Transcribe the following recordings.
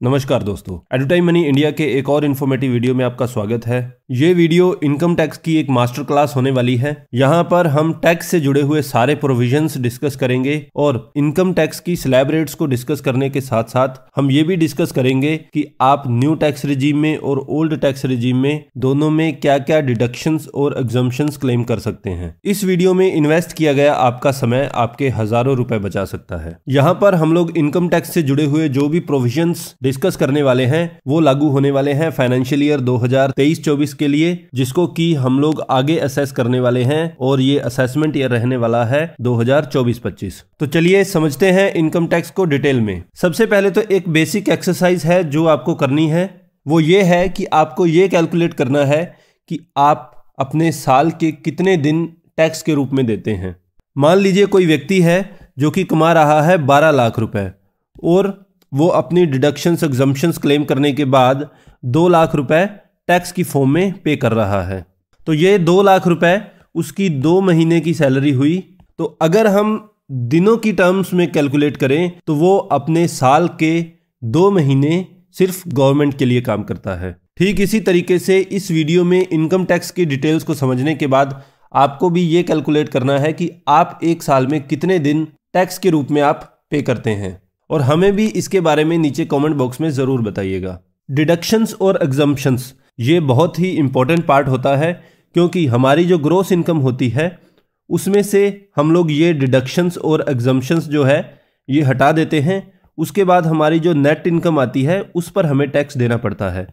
नमस्कार दोस्तों, एडुटाइम money India के एक और इन्फॉर्मेटिव वीडियो में आपका स्वागत है। ये वीडियो इनकम टैक्स की एक मास्टर क्लास होने वाली है। यहाँ पर हम टैक्स से जुड़े हुए सारे प्रोविजंस डिस्कस करेंगे और इनकम टैक्स की स्लैब रेट्स को डिस्कस करने के साथ साथ हम ये भी डिस्कस करेंगे कि आप न्यू टैक्स रिजीम में और ओल्ड टैक्स रिजीम में दोनों में क्या क्या डिडक्शंस और एग्जम्पशंस क्लेम कर सकते हैं। इस वीडियो में इन्वेस्ट किया गया आपका समय आपके हजारों रुपए बचा सकता है। यहाँ पर हम लोग इनकम टैक्स से जुड़े हुए जो भी प्रोविजंस डिस्कस करने वाले हैं वो लागू होने वाले हैं फाइनेंशियल ईयर 2023-24 के लिए, जिसको कि हम लोग आगे असेस करने वाले हैं और ये असेसमेंट ईयर रहने वाला है 2024-25। तो चलिए समझते हैं इनकम टैक्स को डिटेल में। सबसे पहले तो एक बेसिक एक्सरसाइज है जो आपको करनी है, वो ये है कि आपको ये कैलकुलेट करना है कि आप अपने साल के कितने दिन टैक्स के रूप में देते हैं। मान लीजिए कोई व्यक्ति है जो कि कमा रहा है 12 लाख रुपए और वो अपनी डिडक्शंस एग्जम्पशंस क्लेम करने के बाद 2 लाख रुपए टैक्स की फॉर्म में पे कर रहा है। तो ये 2 लाख रुपए उसकी 2 महीने की सैलरी हुई। तो अगर हम दिनों की टर्म्स में कैलकुलेट करें तो वो अपने साल के 2 महीने सिर्फ गवर्नमेंट के लिए काम करता है। ठीक इसी तरीके से इस वीडियो में इनकम टैक्स की डिटेल्स को समझने के बाद आपको भी ये कैलकुलेट करना है कि आप एक साल में कितने दिन टैक्स के रूप में आप पे करते हैं, और हमें भी इसके बारे में नीचे कमेंट बॉक्स में ज़रूर बताइएगा। डिडक्शंस और एग्जम्पशंस ये बहुत ही इंपॉर्टेंट पार्ट होता है, क्योंकि हमारी जो ग्रॉस इनकम होती है उसमें से हम लोग ये डिडक्शंस और एग्जम्पशंस जो है ये हटा देते हैं। उसके बाद हमारी जो नेट इनकम आती है उस पर हमें टैक्स देना पड़ता है।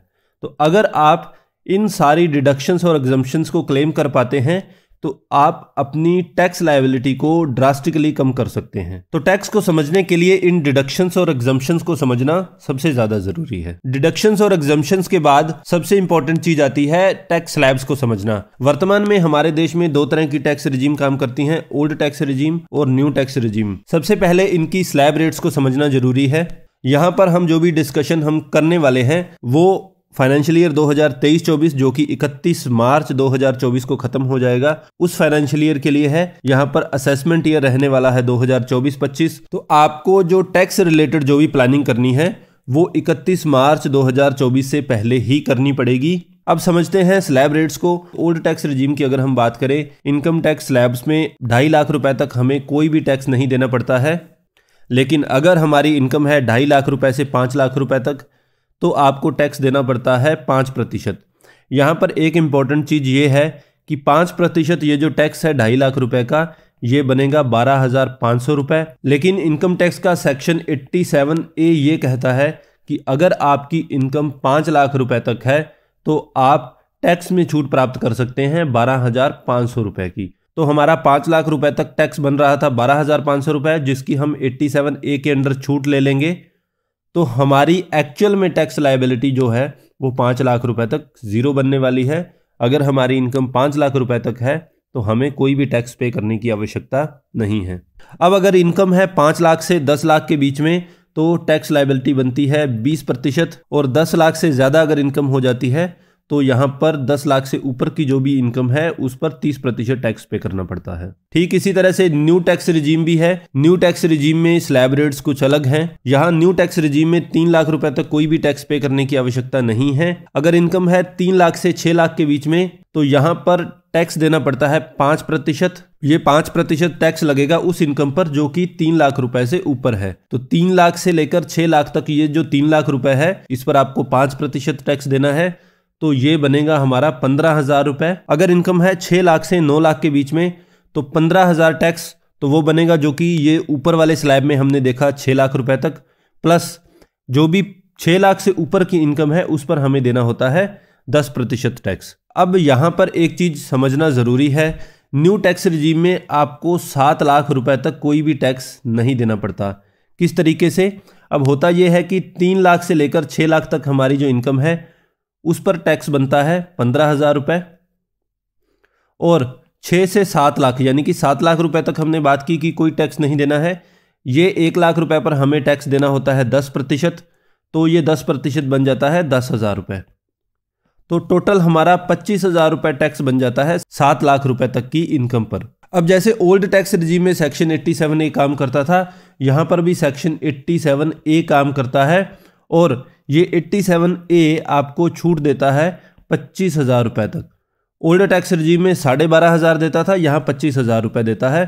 तो अगर आप इन सारी डिडक्शंस और एग्जम्पशंस को क्लेम कर पाते हैं तो आप अपनी टैक्स लायबिलिटी को ड्रास्टिकली कम कर सकते हैं। तो टैक्स को समझने के लिए इन डिडक्शंस और एग्जम्पशंस को समझना सबसे ज्यादा जरूरी है। डिडक्शंस और एग्जम्पशंस के बाद सबसे इंपॉर्टेंट चीज आती है टैक्स स्लैब्स को समझना। वर्तमान में हमारे देश में 2 तरह की टैक्स रिजीम काम करती हैं, ओल्ड टैक्स रिजीम और न्यू टैक्स रिजीम। सबसे पहले इनकी स्लैब रेट्स को समझना जरूरी है। यहाँ पर हम जो भी डिस्कशन हम करने वाले हैं वो फाइनेंशियल ईयर 2023-24 जो कि 31 मार्च 2024 को खत्म हो जाएगा, उस फाइनेंशियल ईयर के लिए है। यहाँ पर असेसमेंट ईयर रहने वाला है 2024-25। तो आपको जो टैक्स रिलेटेड जो भी प्लानिंग करनी है वो 31 मार्च 2024 से पहले ही करनी पड़ेगी। अब समझते हैं स्लैब रेट्स को। ओल्ड टैक्स रिजीम की अगर हम बात करें, इनकम टैक्स स्लैब्स में 2.5 लाख रुपए तक हमें कोई भी टैक्स नहीं देना पड़ता है। लेकिन अगर हमारी इनकम है 2.5 लाख रुपए से 5 लाख रुपए तक तो आपको टैक्स देना पड़ता है 5%। यहाँ पर एक इम्पॉर्टेंट चीज़ ये है कि 5% ये जो टैक्स है 2.5 लाख रुपए का, ये बनेगा 12,500 रुपये। लेकिन इनकम टैक्स का सेक्शन 87A ये कहता है कि अगर आपकी इनकम 5 लाख रुपए तक है तो आप टैक्स में छूट प्राप्त कर सकते हैं 12,500 रुपये की। तो हमारा 5 लाख रुपए तक टैक्स बन रहा था 12,500 रुपये, जिसकी हम 87A के अंडर छूट ले लेंगे तो हमारी एक्चुअल में टैक्स लायबिलिटी जो है वो 5 लाख रुपए तक जीरो बनने वाली है। अगर हमारी इनकम 5 लाख रुपए तक है तो हमें कोई भी टैक्स पे करने की आवश्यकता नहीं है। अब अगर इनकम है 5 लाख से 10 लाख के बीच में तो टैक्स लायबिलिटी बनती है 20%, और 10 लाख से ज़्यादा अगर इनकम हो जाती है तो यहाँ पर 10 लाख से ऊपर की जो भी इनकम है उस पर 30% टैक्स पे करना पड़ता है। ठीक इसी तरह से न्यू टैक्स रिजीम भी है। न्यू टैक्स रिजीम में स्लैब रेट्स कुछ अलग हैं। यहाँ न्यू टैक्स रिजीम में 3 लाख रुपए तक कोई भी टैक्स पे करने की आवश्यकता नहीं है। अगर इनकम है 3 लाख से 6 लाख के बीच में तो यहाँ पर टैक्स देना पड़ता है 5%। ये 5% टैक्स लगेगा उस इनकम पर जो कि 3 लाख रुपए से ऊपर है। तो 3 लाख से लेकर 6 लाख तक ये जो 3 लाख रुपए है इस पर आपको 5% टैक्स देना है। तो ये बनेगा हमारा 15,000 रुपये। अगर इनकम है 6 लाख से 9 लाख के बीच में तो 15,000 टैक्स तो वो बनेगा जो कि ये ऊपर वाले स्लैब में हमने देखा 6 लाख रुपए तक, प्लस जो भी 6 लाख से ऊपर की इनकम है उस पर हमें देना होता है 10% टैक्स। अब यहाँ पर एक चीज़ समझना ज़रूरी है, न्यू टैक्स रिजीम में आपको 7 लाख रुपए तक कोई भी टैक्स नहीं देना पड़ता। किस तरीके से? अब होता यह है कि 3 लाख से लेकर 6 लाख तक हमारी जो इनकम है उस पर टैक्स बनता है 15,000 रुपये, और 6 से 7 लाख यानी कि 7 लाख रुपए तक हमने बात की कि कोई टैक्स नहीं देना है। ये 1 लाख रुपए पर हमें टैक्स देना होता है 10%, तो ये 10% बन जाता है 10,000 रुपये। तो टोटल हमारा 25,000 रुपये टैक्स बन जाता है 7 लाख रुपए तक की इनकम पर। अब जैसे ओल्ड टैक्स रिजीम में सेक्शन 87A काम करता था, यहाँ पर भी सेक्शन 87A काम करता है। और ये 87A आपको छूट देता है 25,000 रुपये तक। ओल्ड टैक्स रिजीम में 12,500 देता था, यहाँ 25,000 रुपये देता है।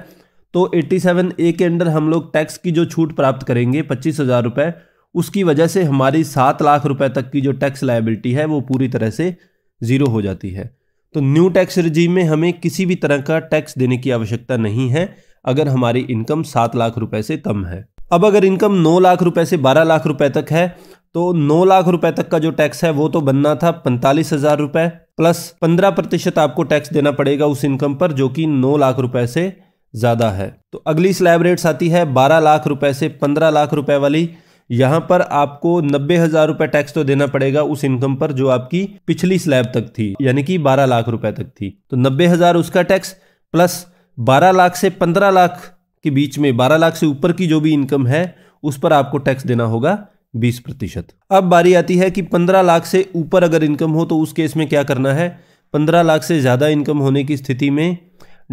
तो 87A के अंडर हम लोग टैक्स की जो छूट प्राप्त करेंगे 25,000 रुपये, उसकी वजह से हमारी 7 लाख रुपए तक की जो टैक्स लायबिलिटी है वो पूरी तरह से ज़ीरो हो जाती है। तो न्यू टैक्स रिजीम में हमें किसी भी तरह का टैक्स देने की आवश्यकता नहीं है अगर हमारी इनकम 7 लाख रुपए से कम है। अब अगर इनकम 9 लाख रुपए से 12 लाख रुपए तक है तो 9 लाख रुपए तक का जो टैक्स है वो तो बनना था 45,000 रुपये प्लस 15% आपको टैक्स देना पड़ेगा उस इनकम पर जो कि 9 लाख रुपए से ज़्यादा है। तो अगली स्लैब रेट्स आती है 12 लाख रुपए से 15 लाख रुपए वाली। यहाँ पर आपको 90,000 रुपये टैक्स तो देना पड़ेगा उस इनकम पर जो आपकी पिछली स्लैब तक थी, यानी कि 12 लाख रुपए तक थी। तो 90,000 उसका टैक्स प्लस 12 लाख से 15 लाख के बीच में 12 लाख से ऊपर की जो भी इनकम है उस पर आपको टैक्स देना होगा 20%। अब बारी आती है कि 15 लाख से ऊपर अगर इनकम हो तो उस केस में क्या करना है। 15 लाख से ज़्यादा इनकम होने की स्थिति में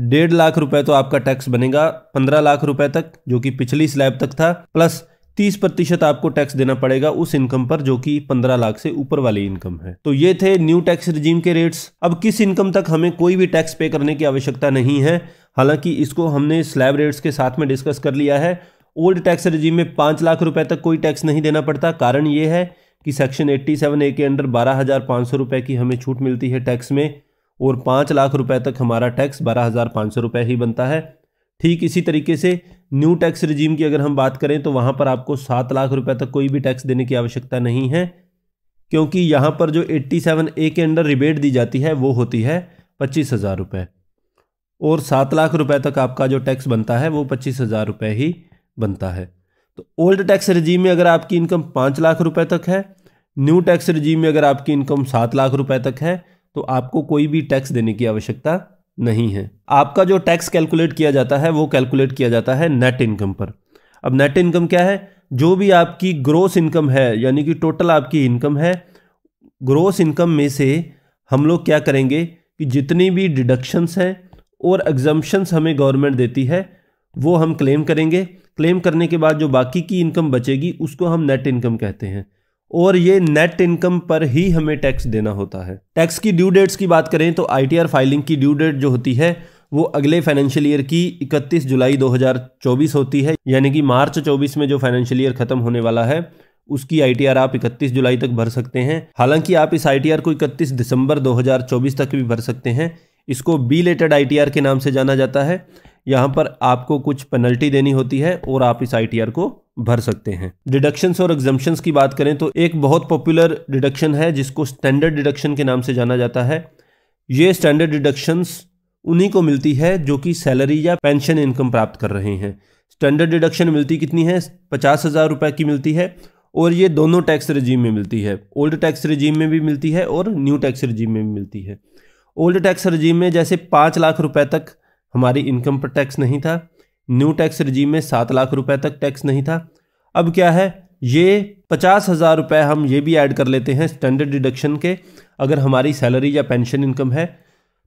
1.5 लाख रुपए तो आपका टैक्स बनेगा 15 लाख रुपए तक जो कि पिछली स्लैब तक था, प्लस 30% आपको टैक्स देना पड़ेगा उस इनकम पर जो कि 15 लाख से ऊपर वाली इनकम है। तो ये थे न्यू टैक्स रिजीम के रेट्स। अब किस इनकम तक हमें कोई भी टैक्स पे करने की आवश्यकता नहीं है, हालांकि इसको हमने स्लैब रेट्स के साथ में डिस्कस कर लिया है। ओल्ड टैक्स रिजीम में 5 लाख रुपए तक कोई टैक्स नहीं देना पड़ता। कारण ये है कि सेक्शन 87A के अंडर 12,500 रुपये की हमें छूट मिलती है टैक्स में, और 5 लाख रुपए तक हमारा टैक्स 12,500 रुपये ही बनता है। ठीक इसी तरीके से न्यू टैक्स रिजीम की अगर हम बात करें तो वहाँ पर आपको 7 लाख रुपए तक कोई भी टैक्स देने की आवश्यकता नहीं है, क्योंकि यहाँ पर जो 87A के अंडर रिबेट दी जाती है वो होती है 25,000 रुपये, और 7 लाख रुपए तक आपका जो टैक्स बनता है वो 25,000 रुपये ही बनता है। तो ओल्ड टैक्स रिजीम में अगर आपकी इनकम 5 लाख रुपए तक है, न्यू टैक्स रिजीम में अगर आपकी इनकम 7 लाख रुपए तक है, तो आपको कोई भी टैक्स देने की आवश्यकता नहीं है। आपका जो टैक्स कैलकुलेट किया जाता है वो कैलकुलेट किया जाता है नेट इनकम पर। अब नेट इनकम क्या है? जो भी आपकी ग्रोस इनकम है, यानी कि टोटल आपकी इनकम है, ग्रोस इनकम में से हम लोग क्या करेंगे कि जितनी भी डिडक्शंस हैं और एग्जम्पशंस हमें गवर्नमेंट देती है वो हम क्लेम करेंगे। क्लेम करने के बाद जो बाकी की इनकम बचेगी उसको हम नेट इनकम कहते हैं, और ये नेट इनकम पर ही हमें टैक्स देना होता है। टैक्स की ड्यू डेट्स की बात करें तो ITR फाइलिंग की ड्यू डेट जो होती है वो अगले फाइनेंशियल ईयर की 31 जुलाई 2024 होती है, यानी कि मार्च 24 में जो फाइनेंशियल ईयर खत्म होने वाला है उसकी ITR आप 31 जुलाई तक भर सकते हैं। हालांकि आप इस ITR को 31 दिसंबर 2024 तक भी भर सकते हैं। इसको बिलेटेड ITR के नाम से जाना जाता है। यहाँ पर आपको कुछ पेनल्टी देनी होती है और आप इस ITR को भर सकते हैं। डिडक्शंस और एग्जम्पशंस की बात करें तो एक बहुत पॉपुलर डिडक्शन है जिसको स्टैंडर्ड डिडक्शन के नाम से जाना जाता है। ये स्टैंडर्ड डिडक्शंस उन्हीं को मिलती है जो कि सैलरी या पेंशन इनकम प्राप्त कर रहे हैं। स्टैंडर्ड डिडक्शन मिलती कितनी है? 50,000 रुपये की मिलती है, और ये दोनों टैक्स रिजीम में मिलती है। ओल्ड टैक्स रिजीम में भी मिलती है और न्यू टैक्स रिजीम में भी मिलती है। ओल्ड टैक्स रिजीम में जैसे 5 लाख रुपए तक हमारी इनकम पर टैक्स नहीं था, न्यू टैक्स रिजीम में 7 लाख रुपए तक टैक्स नहीं था। अब क्या है, ये 50,000 रुपये हम ये भी ऐड कर लेते हैं स्टैंडर्ड डिडक्शन के। अगर हमारी सैलरी या पेंशन इनकम है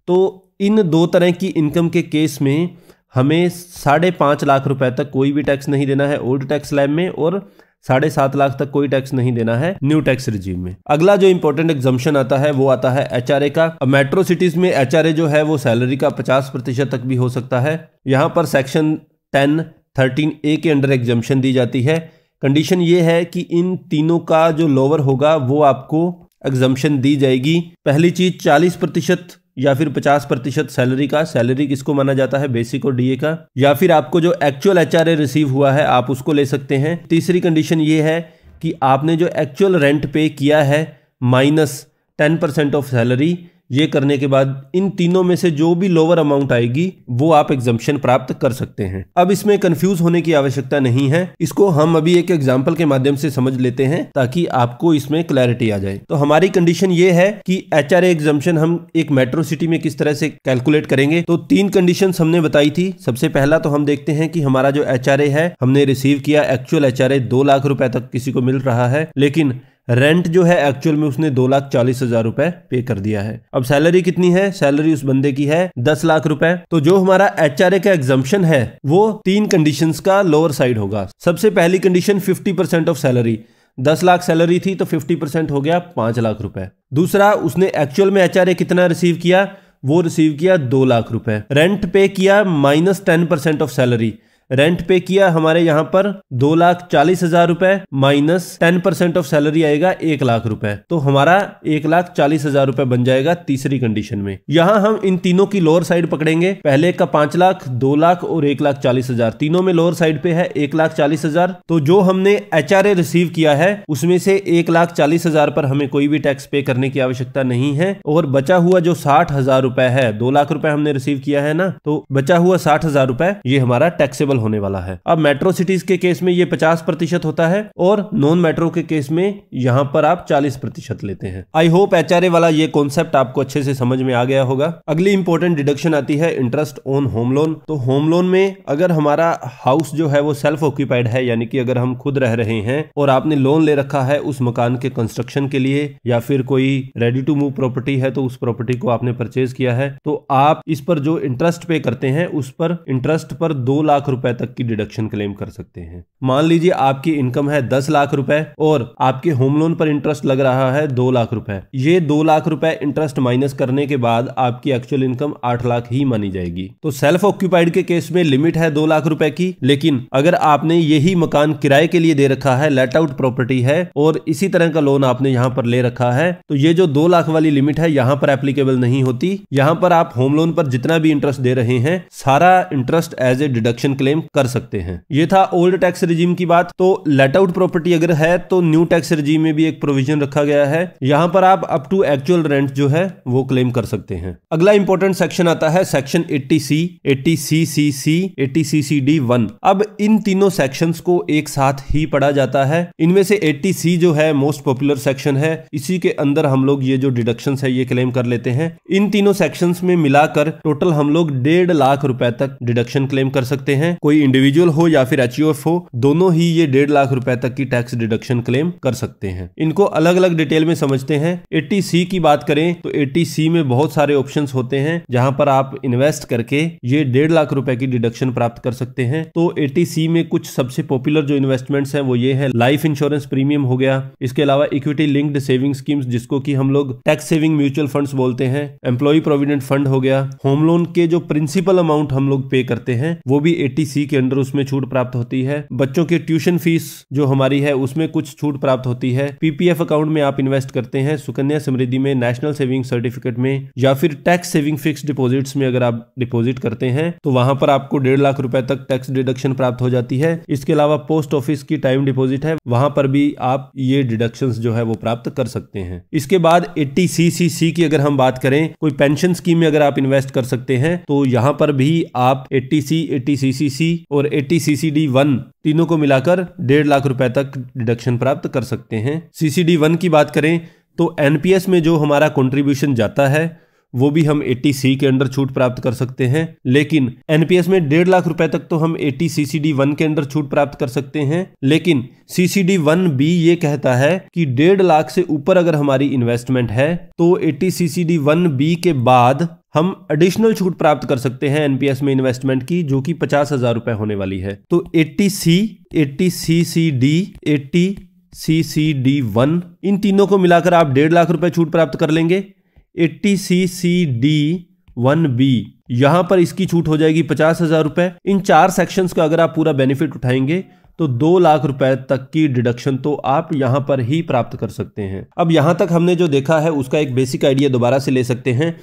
तो इन दो तरह की इनकम के केस में हमें 5.5 लाख रुपए तक कोई भी टैक्स नहीं देना है ओल्ड टैक्स स्लैब में, और 7.5 लाख तक कोई टैक्स नहीं देना है न्यू टैक्स रिजीम में। अगला जो इंपॉर्टेंट एग्जम्पशन आता है वो आता है HRA का। अब मेट्रो सिटीज में HRA जो है वो सैलरी का 50% तक भी हो सकता है। यहाँ पर सेक्शन 10(13)(a) के अंडर एग्जम्पशन दी जाती है। कंडीशन ये है कि इन तीनों का जो लोअर होगा वो आपको एग्जम्पशन दी जाएगी। पहली चीज 40% या फिर 50% सैलरी का। सैलरी किसको माना जाता है? बेसिक और DA का। या फिर आपको जो एक्चुअल HRA रिसीव हुआ है आप उसको ले सकते हैं। तीसरी कंडीशन ये है कि आपने जो एक्चुअल रेंट पे किया है माइनस 10% ऑफ सैलरी। ये करने के बाद इन तीनों में से जो भी लोअर अमाउंट आएगी वो आप एग्जम्पशन प्राप्त कर सकते हैं। अब इसमें कंफ्यूज होने की आवश्यकता नहीं है, इसको हम अभी एक एग्जांपल के माध्यम से समझ लेते हैं ताकि आपको इसमें क्लैरिटी आ जाए। तो हमारी कंडीशन ये है कि HRA एग्जम्पशन हम एक मेट्रो सिटी में किस तरह से कैलकुलेट करेंगे। तो 3 कंडीशंस हमने बताई थी। सबसे पहला तो हम देखते हैं कि हमारा जो HRA है हमने रिसीव किया, एक्चुअल HRA 2 लाख रुपए तक किसी को मिल रहा है, लेकिन रेंट जो है एक्चुअल में उसने 2,40,000 रुपए पे कर दिया है। अब सैलरी कितनी है? सैलरी उस बंदे की है 10 लाख रुपए। तो जो हमारा HRA का एग्जम्पशन है वो 3 कंडीशंस का लोअर साइड होगा। सबसे पहली condition 50% of salary. 10 lakh salary थी तो 50% हो गया 5 लाख रुपए। दूसरा, उसने एक्चुअल में एचआरए कितना रिसीव किया, वो रिसीव किया 2 लाख रुपए। रेंट पे किया -10% ऑफ सैलरी, रेंट पे किया हमारे यहां पर 2,40,000 रुपए -10% ऑफ सैलरी आएगा 1 लाख रुपए, तो हमारा 1,40,000 रुपए बन जाएगा तीसरी कंडीशन में। यहां हम इन तीनों की लोअर साइड पकड़ेंगे, पहले का 5 लाख, 2 लाख और 1,40,000, तीनों में लोअर साइड पे है 1,40,000। तो जो हमने एचआरए रिसीव किया है उसमें से 1,40,000 पर हमें कोई भी टैक्स पे करने की आवश्यकता नहीं है, और बचा हुआ जो 60,000 रुपए है, 2 लाख रुपए हमने रिसीव किया है ना, तो बचा हुआ 60,000 रुपए ये हमारा टैक्सेबल होने वाला है। अब मेट्रो सिटीज के केस में ये 50% होता है और नॉन मेट्रो के केस में यहां पर आप 40% लेते हैं। आई होप एचआरए वाला ये कॉन्सेप्ट आपको अच्छे से समझ में आ गया होगा। अगली इंपॉर्टेंट डिडक्शन आती है इंटरेस्ट ऑन होम लोन। तो होम लोन में अगर हमारा हाउस जो है वो सेल्फ ऑक्यूपाइड है, यानी कि अगर हम खुद रह रहे हैं और आपने लोन ले रखा है उस मकान के कंस्ट्रक्शन के लिए, या फिर कोई रेडी टू मूव प्रॉपर्टी है तो उस प्रॉपर्टी को आपने परचेज किया है, तो आप इस पर जो इंटरेस्ट पे करते हैं उस पर इंटरेस्ट पर 2 लाख रुपए तक की डिडक्शन क्लेम कर सकते हैं। मान लीजिए आपकी इनकम है 10 लाख रुपए और आपके होम लोन पर इंटरेस्ट लग रहा है 2 लाख रुपए। ये 2 लाख रुपए इंटरेस्ट माइनस करने के बाद आपकी एक्चुअल इनकम 8 लाख ही मानी जाएगी। तो सेल्फ ऑक्यूपाइड के केस में लिमिट है 2 लाख रुपए की, लेकिन अगर आपने यही मकान किराए के लिए दे रखा है, लेट आउट प्रॉपर्टी है और इसी तरह का लोन आपने यहां पर ले रखा है, तो ये जो 2 लाख वाली लिमिट है यहां पर एप्लीकेबल नहीं होती। यहां पर आप होम लोन पर जितना भी इंटरेस्ट दे रहे हैं सारा interest as a deduction claim कर सकते हैं। ये था ओल्ड टैक्स रिजीम की बात। तो लेट आउट प्रॉपर्टी अगर है तो न्यू टैक्स रिजीम में भी एक प्रोविजन रखा गया है, यहां पर आप अप टू एक्चुअल रेंट जो है वो क्लेम कर सकते हैं। अगला इंपॉर्टेंट सेक्शन आता है सेक्शन 80C, 80CCC, 80CCD1। अब इन तीनों सेक्शंस को एक साथ ही पढ़ा जाता है। इनमें से 80C जो है मोस्ट पॉपुलर सेक्शन है, इसी के अंदर हम लोग ये जो डिडक्शंस है ये क्लेम कर लेते हैं। इन तीनों सेक्शंस में मिलाकर टोटल हम लोग 1.5 लाख रुपए तक डिडक्शन क्लेम कर सकते हैं। कोई इंडिविजुअल हो या फिर एचयूएफ हो, दोनों ही ये 1.5 लाख रुपए तक की टैक्स डिडक्शन क्लेम कर सकते हैं। इनको अलग अलग डिटेल में समझते हैं। 80C की बात करें तो 80C में बहुत सारे ऑप्शंस होते हैं जहां पर आप इन्वेस्ट करके ये 1.5 लाख रुपए की डिडक्शन प्राप्त कर सकते हैं। तो 80C में कुछ सबसे पॉपुलर जो इन्वेस्टमेंट्स हैं वो ये है, लाइफ इंश्योरेंस प्रीमियम हो गया, इसके अलावा इक्विटी लिंक्ड सेविंग स्कीम्स जिसको कि हम लोग टैक्स सेविंग म्यूचुअल फंड्स बोलते हैं, एम्प्लॉय प्रोविडेंट फंड हो गया, होम लोन के जो प्रिंसिपल अमाउंट हम लोग पे करते हैं वो भी 80C के अंदर उसमें छूट प्राप्त होती है। बच्चों के ट्यूशन फीस जो हमारी है उसमें कुछ छूट प्राप्त होती है। पीपीएफ अकाउंट में आप इन्वेस्ट करते हैं, सुकन्या समृद्धि में, नेशनल सेविंग सर्टिफिकेट में, या फिर टैक्स सेविंग फिक्स डिपॉजिट्स में अगर आप डिपॉजिट करते हैं तो वहां पर आपको 1.5 लाख रुपए तक टैक्स डिडक्शन प्राप्त हो जाती है। इसके अलावा पोस्ट ऑफिस की टाइम डिपॉजिट है, वहां पर भी आप ये डिडक्शंस जो है वो प्राप्त कर सकते हैं। इसके बाद 80CCC की अगर हम बात करें, कोई पेंशन स्कीम में अगर आप इन्वेस्ट कर सकते हैं तो यहां पर भी आप 80C, 80CCC और 80CCD1 तीनों को मिलाकर 1.5 लाख रुपए तक डिडक्शन प्राप्त कर सकते हैं। CCD1 की बात करें तो एनपीएस में जो हमारा कंट्रीब्यूशन जाता है वो भी हम 80C के अंदर छूट प्राप्त कर सकते हैं, लेकिन एनपीएस में 1.5 लाख रुपए तक तो हम 80CCD1 के अंदर छूट प्राप्त कर सकते हैं, लेकिन CCD1B ये कहता है कि 1.5 लाख से ऊपर अगर हमारी इन्वेस्टमेंट है तो 80CCD1B के बाद हम एडिशनल छूट प्राप्त कर सकते हैं एनपीएस में इन्वेस्टमेंट की, जो कि 50,000 रुपए होने वाली है। तो 80C, 80CCD, 80CCD1 इन तीनों को मिलाकर आप 1.5 लाख रुपए छूट प्राप्त कर लेंगे। 80CCD1B यहां पर इसकी छूट हो जाएगी 50,000 रुपए। इन 4 सेक्शंस का अगर आप पूरा बेनिफिट उठाएंगे तो 2 लाख रुपए तक की डिडक्शन तो आप यहां पर ही प्राप्त कर सकते हैं। अब यहां तक हमने जो देखा है उसका एक बेसिक आइडिया दोबारा से ले सकते हैं।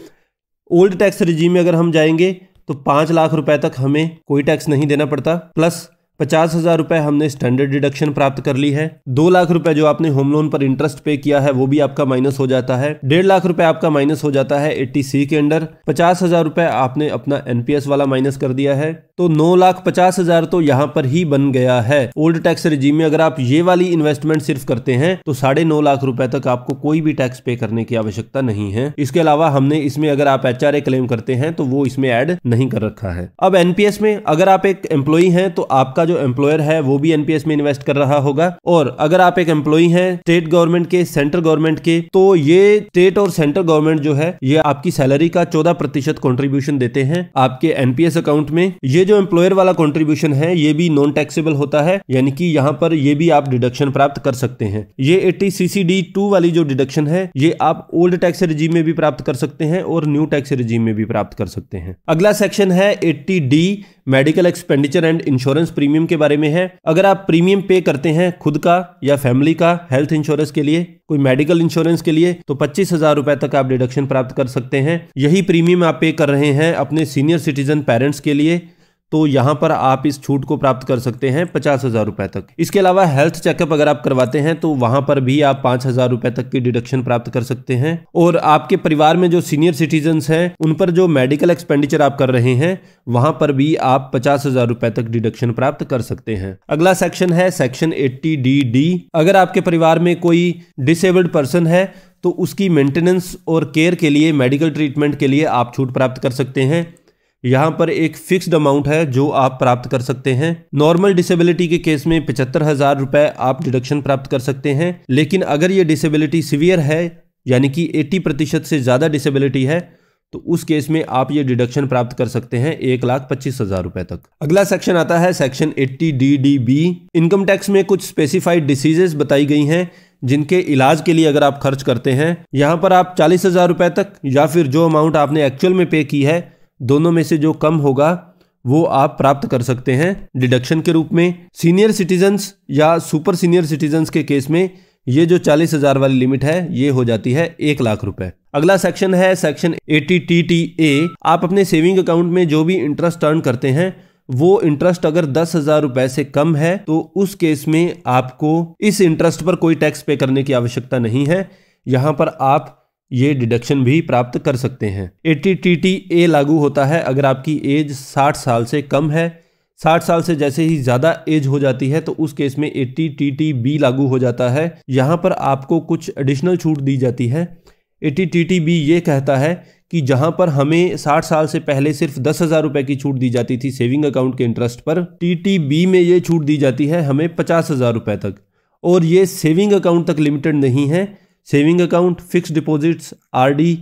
ओल्ड टैक्स रिजीम में अगर हम जाएंगे तो 5 लाख रुपए तक हमें कोई टैक्स नहीं देना पड़ता, प्लस 50,000 रुपए हमने स्टैंडर्ड डिडक्शन प्राप्त कर ली है। 2 लाख रुपए जो आपने होम लोन पर इंटरेस्ट पे किया है वो भी आपका माइनस हो जाता है। 1.5 लाख रुपए आपका माइनस हो जाता है 80C के अंडर। 50,000 रुपए आपने अपना एनपीएस वाला माइनस कर दिया है, तो 9,50,000 तो यहां पर ही बन गया है। ओल्ड टैक्स रिजीम में अगर आप ये वाली इन्वेस्टमेंट सिर्फ करते हैं तो 9.5 लाख रुपए तक आपको कोई भी टैक्स पे करने की आवश्यकता नहीं है। इसके अलावा हमने इसमें अगर आप एचआरए क्लेम करते हैं तो वो इसमें ऐड नहीं कर रखा है। अब एनपीएस में अगर आप एक एम्प्लॉई हैं तो आपका आपका जो एम्प्लॉयर है वो भी एनपीएस में इन्वेस्ट कर रहा होगा। और अगर आप एक एम्प्लॉई हैं स्टेट गवर्नमेंट के, सेंट्रल गवर्नमेंट के, तो ये स्टेट और सेंट्रल गवर्नमेंट जो है ये आपकी सैलरी का 14% कंट्रीब्यूशन देते हैं आपके एनपीएस अकाउंट में। ये जो एम्प्लॉयर वाला कंट्रीब्यूशन है ये भी नॉन टैक्सेबल होता है, यानी कि यहाँ पर ये भी आप डिडक्शन प्राप्त कर सकते हैं। ये 80CCD2 वाली जो डिडक्शन है ये आप ओल्ड टैक्स रिजीम में भी प्राप्त कर सकते हैं और न्यू टैक्स रिजीम में भी प्राप्त कर सकते हैं। अगला सेक्शन है 80D medical expenditure and insurance premium के बारे में है। अगर आप प्रीमियम पे करते हैं खुद का या फैमिली का हेल्थ इंश्योरेंस के लिए, कोई मेडिकल इंश्योरेंस के लिए, तो 25,000 रुपए तक आप डिडक्शन प्राप्त कर सकते हैं। यही प्रीमियम आप पे कर रहे हैं अपने सीनियर सिटीजन पेरेंट्स के लिए, तो यहां पर आप इस छूट को प्राप्त कर सकते हैं 50,000 रुपए तक। इसके अलावा हेल्थ चेकअप अगर आप करवाते हैं तो वहां पर भी आप 5,000 रुपए तक की डिडक्शन प्राप्त कर सकते हैं। और आपके परिवार में जो सीनियर सिटीजन्स हैं उन पर जो मेडिकल एक्सपेंडिचर आप कर रहे हैं वहां पर भी आप 50,000 रुपए तक डिडक्शन प्राप्त कर सकते हैं। अगला सेक्शन है सेक्शन 80DD। अगर आपके परिवार में कोई डिसेबल्ड पर्सन है तो उसकी मेंटेनेंस और केयर के लिए, मेडिकल ट्रीटमेंट के लिए आप छूट प्राप्त कर सकते हैं। यहाँ पर एक फिक्स्ड अमाउंट है जो आप प्राप्त कर सकते हैं। नॉर्मल डिसेबिलिटी के केस में 75,000 रुपए आप डिडक्शन प्राप्त कर सकते हैं, लेकिन अगर ये डिसेबिलिटी सीवियर है यानी कि 80% से ज़्यादा डिसेबिलिटी है तो उस केस में आप ये डिडक्शन प्राप्त कर सकते हैं 1,25,000 रुपए तक। अगला सेक्शन आता है सेक्शन 80DDB। इनकम टैक्स में कुछ स्पेसिफाइड डिसीजेस बताई गई हैं जिनके इलाज के लिए अगर आप खर्च करते हैं, यहाँ पर आप 40,000 रुपए तक या फिर जो अमाउंट आपने एक्चुअल में पे की है दोनों में से जो कम होगा वो आप प्राप्त कर सकते हैं डिडक्शन के रूप में। सीनियर सिटीजन्स या सुपर सीनियर सिटीजन्स के केस में ये जो 40,000 वाली लिमिट है ये हो जाती है 1,00,000 रुपए। अगला सेक्शन है सेक्शन 80TTA। आप अपने सेविंग अकाउंट में जो भी इंटरेस्ट अर्न करते हैं वो इंटरेस्ट अगर 10,000 रुपए से कम है तो उस केस में आपको इस इंटरेस्ट पर कोई टैक्स पे करने की आवश्यकता नहीं है। यहां पर आप ये डिडक्शन भी प्राप्त कर सकते हैं। 80TTA लागू होता है अगर आपकी एज 60 साल से कम है। 60 साल से जैसे ही ज़्यादा एज हो जाती है तो उस केस में 80TTB लागू हो जाता है। यहाँ पर आपको कुछ एडिशनल छूट दी जाती है। 80TTB ये कहता है कि जहाँ पर हमें 60 साल से पहले सिर्फ 10,000 रुपए की छूट दी जाती थी सेविंग अकाउंट के इंटरेस्ट पर, TTB में ये छूट दी जाती है हमें 50,000 रुपए तक। और ये सेविंग अकाउंट तक लिमिटेड नहीं है। Saving account, fix deposits, RD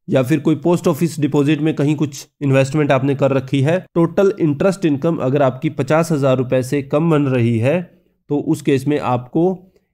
या फिर कोई पोस्ट ऑफिस डिपॉजिट में कहीं कुछ इन्वेस्टमेंट आपने कर रखी है, टोटल इंटरेस्ट इनकम अगर आपकी 50,000 रुपए से कम बन रही है तो उस केस में आपको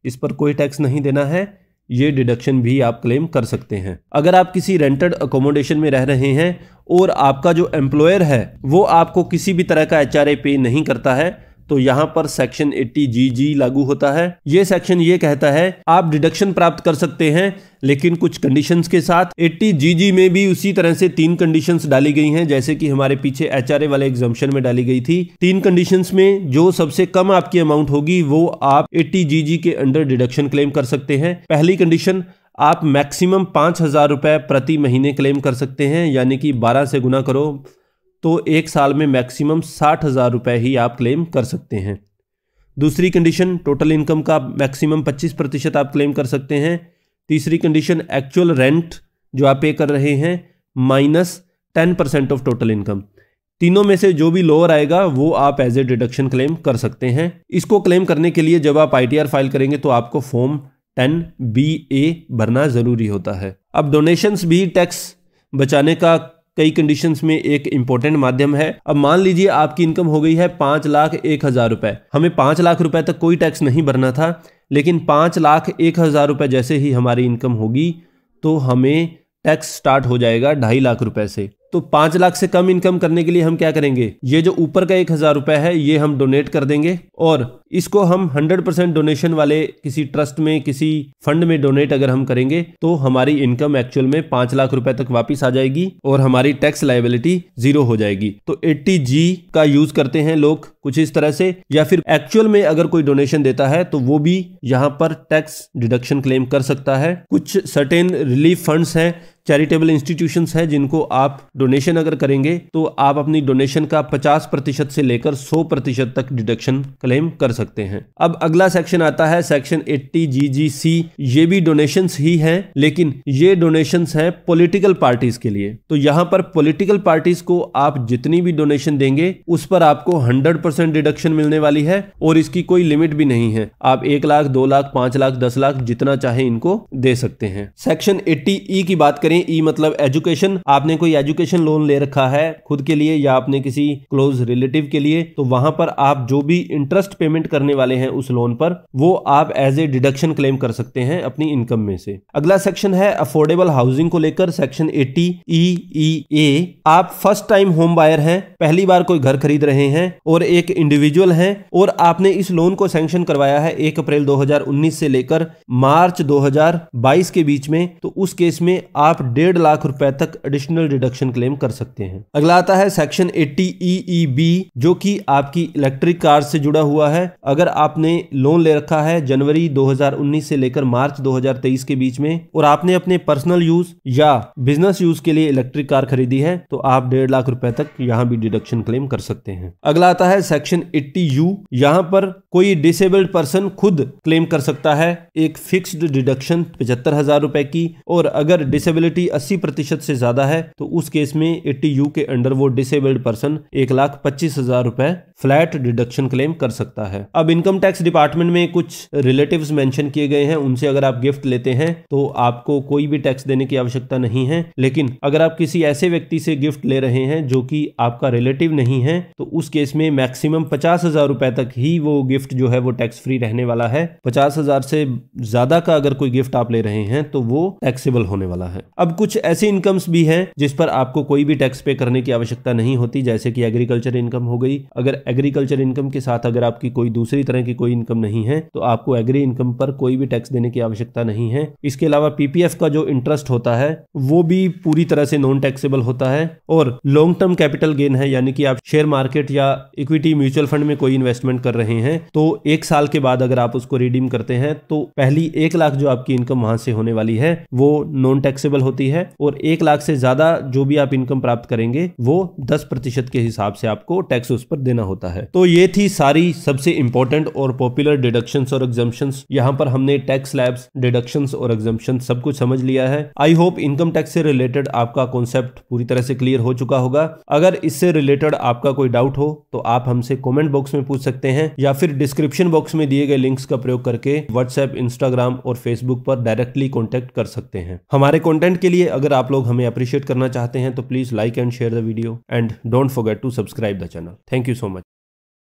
इस पर कोई टैक्स नहीं देना है। ये डिडक्शन भी आप क्लेम कर सकते हैं। अगर आप किसी रेंटेड अकोमोडेशन में रह रहे हैं और आपका जो एम्प्लॉयर है वो आपको किसी भी तरह का HRA पे नहीं करता है तो यहाँ पर सेक्शन 80GG लागू होता है। ये सेक्शन ये कहता है आप डिडक्शन प्राप्त कर सकते हैं लेकिन कुछ कंडीशंस के साथ। 80GG में भी उसी तरह से 3 कंडीशंस डाली गई हैं जैसे कि हमारे पीछे HRA वाले एग्जम्पशन में डाली गई थी। 3 कंडीशंस में जो सबसे कम आपकी अमाउंट होगी वो आप 80GG के अंडर डिडक्शन क्लेम कर सकते हैं। पहली कंडीशन, आप मैक्सिमम 5,000 रुपए प्रति महीने क्लेम कर सकते हैं, यानी कि 12 से गुना करो तो एक साल में मैक्सिमम 60,000 रुपए ही आप क्लेम कर सकते हैं। दूसरी कंडीशन, टोटल इनकम का मैक्सिमम 25% आप क्लेम कर सकते हैं। तीसरी कंडीशन, एक्चुअल रेंट जो आप पे कर रहे हैं माइनस 10% ऑफ टोटल इनकम। तीनों में से जो भी लोअर आएगा वो आप एज ए डिडक्शन क्लेम कर सकते हैं। इसको क्लेम करने के लिए जब आप ITR फाइल करेंगे तो आपको फॉर्म 10BA भरना जरूरी होता है। अब डोनेशंस भी टैक्स बचाने का कई कंडीशंस में एक इंपॉर्टेंट माध्यम है। अब मान लीजिए आपकी इनकम हो गई है 5,01,000 रुपए। हमें 5 लाख रुपए तक कोई टैक्स नहीं भरना था, लेकिन 5,01,000 रुपए जैसे ही हमारी इनकम होगी तो हमें टैक्स स्टार्ट हो जाएगा 2.5 लाख रुपए से। तो 5 लाख से कम इनकम करने के लिए हम क्या करेंगे, ये जो ऊपर का 1,000 रुपए है ये हम डोनेट कर देंगे और इसको हम 100% डोनेशन वाले किसी ट्रस्ट में, किसी फंड में डोनेट अगर हम करेंगे तो हमारी इनकम एक्चुअल में 5 लाख रुपए तक वापस आ जाएगी और हमारी टैक्स लायबिलिटी 0 हो जाएगी। तो 80G का यूज करते हैं लोग कुछ इस तरह से, या फिर एक्चुअल में अगर कोई डोनेशन देता है तो वो भी यहाँ पर टैक्स डिडक्शन क्लेम कर सकता है। कुछ सर्टेन रिलीफ फंड्स हैं चैरिटेबल इंस्टीट्यूशंस हैं जिनको आप डोनेशन अगर करेंगे तो आप अपनी डोनेशन का 50% से लेकर 100% तक डिडक्शन क्लेम कर सकते हैं। अब अगला सेक्शन आता है सेक्शन 80 GGC। ये भी डोनेशंस ही हैं, लेकिन ये डोनेशंस हैं पॉलिटिकल पार्टीज के लिए। तो यहां पर पॉलिटिकल पार्टीज को आप जितनी भी डोनेशन देंगे उस पर आपको 100% डिडक्शन मिलने वाली है और इसकी कोई लिमिट भी नहीं है। आप 1 लाख, 2 लाख, 5 लाख, 10 लाख जितना चाहे इनको दे सकते हैं। सेक्शन 80E की बात करें, ई मतलब एजुकेशन। आपने कोई एजुकेशन लोन ले रखा है खुद के लिए या आपने किसी क्लोज रिलेटिव के लिए, तो वहां पर आप जो भी इंटरेस्ट पेमेंट करने वाले हैं उस लोन पर, वो आप एज ए डिडक्शन क्लेम कर सकते हैं अपनी इनकम में से। अगला सेक्शन है अफोर्डेबल हाउसिंग को लेकर, सेक्शन 80EEA। आप फर्स्ट टाइम होम बायर हैं, पहली बार कोई घर खरीद रहे हैं और एक इंडिविजुअल हैं और आपने इस लोन को सैंक्शन करवाया है 1 अप्रैल 2019 से लेकर मार्च 2022 के बीच में, तो उस केस में आप 1.5 लाख रुपए तक एडिशनल डिडक्शन क्लेम कर सकते हैं। अगला आता है सेक्शन 80EEB जो कि आपकी इलेक्ट्रिक कार से जुड़ा हुआ है। अगर आपने लोन ले रखा है जनवरी 2019 से लेकर मार्च 2023 के बीच में और आपने अपने पर्सनल यूज या बिजनेस यूज के लिए इलेक्ट्रिक कार खरीदी है, तो आप 1.5 लाख रुपए तक यहां भी डिडक्शन क्लेम कर सकते हैं। अगला आता है सेक्शन 80U। यहां पर कोई डिसेबल्ड पर्सन खुद क्लेम कर सकता है एक फिक्स्ड डिडक्शन 75,000 रुपए की, और अगर डिसेबिलिटी 80% से ज्यादा है तो उस केस में 80U के अंडर वो डिसेबल्ड पर्सन 1,25,000 रुपए फ्लैट डिडक्शन क्लेम कर सकता है। अब इनकम टैक्स डिपार्टमेंट में कुछ रिलेटिव्स मेंशन किए गए हैं, उनसे अगर आप गिफ्ट लेते हैं तो आपको कोई भी टैक्स देने की आवश्यकता नहीं है। लेकिन अगर आप किसी ऐसे व्यक्ति से गिफ्ट ले रहे हैं जो कि आपका रिलेटिव नहीं है, तो उस केस में मैक्सिमम 50,000 रुपए तक ही वो गिफ्ट जो है वो टैक्स फ्री रहने वाला है। 50,000 से ज्यादा का अगर कोई गिफ्ट आप ले रहे हैं तो वो टैक्सेबल होने वाला है। अब कुछ ऐसी इनकम्स भी हैं जिस पर आपको कोई भी टैक्स पे करने की आवश्यकता नहीं होती, जैसे कि एग्रीकल्चर इनकम हो गई। अगर एग्रीकल्चर इनकम के साथ अगर आपकी कोई दूसरी तरह की कोई इनकम नहीं है तो आपको एग्री इनकम पर कोई भी टैक्स देने की आवश्यकता नहीं है। इसके अलावा पीपीएफ का जो इंटरेस्ट होता है वो भी पूरी तरह से नॉन टैक्सेबल होता है। और लॉन्ग टर्म कैपिटल गेन है, यानी कि आप शेयर मार्केट या इक्विटी म्यूचुअल फंड में कोई इन्वेस्टमेंट कर रहे हैं तो 1 साल के बाद अगर आप उसको रिडीम करते हैं तो पहली 1 लाख जो आपकी इनकम वहां से होने वाली है वो नॉन टैक्सेबल होती है, और 1 लाख से ज्यादा जो भी आप इनकम प्राप्त करेंगे वो 10% के हिसाब से आपको टैक्स उस पर देना होता है। तो ये थी सारी सबसे इंपॉर्टेंट और पॉपुलर डिडक्शंस और एग्जम्पशंस। यहां पर हमने टैक्स स्लैब्स, डिडक्शंस और एग्जम्पशन सब कुछ समझ लिया है। आई होप इनकम टैक्स से रिलेटेड आपका कॉन्सेप्ट पूरी तरह से क्लियर हो चुका होगा। अगर इससे रिलेटेड आपका कोई डाउट हो तो आप हमसे कमेंट बॉक्स में पूछ सकते हैं या फिर डिस्क्रिप्शन बॉक्स में दिए गए लिंक्स का प्रयोग करके व्हाट्सएप, इंस्टाग्राम और फेसबुक पर डायरेक्टली कॉन्टेक्ट कर सकते हैं। हमारे कंटेंट के लिए अगर आप लोग हमें अप्रिशिएट करना चाहते हैं तो please like and share the video and don't forget to subscribe the channel. Thank you so much.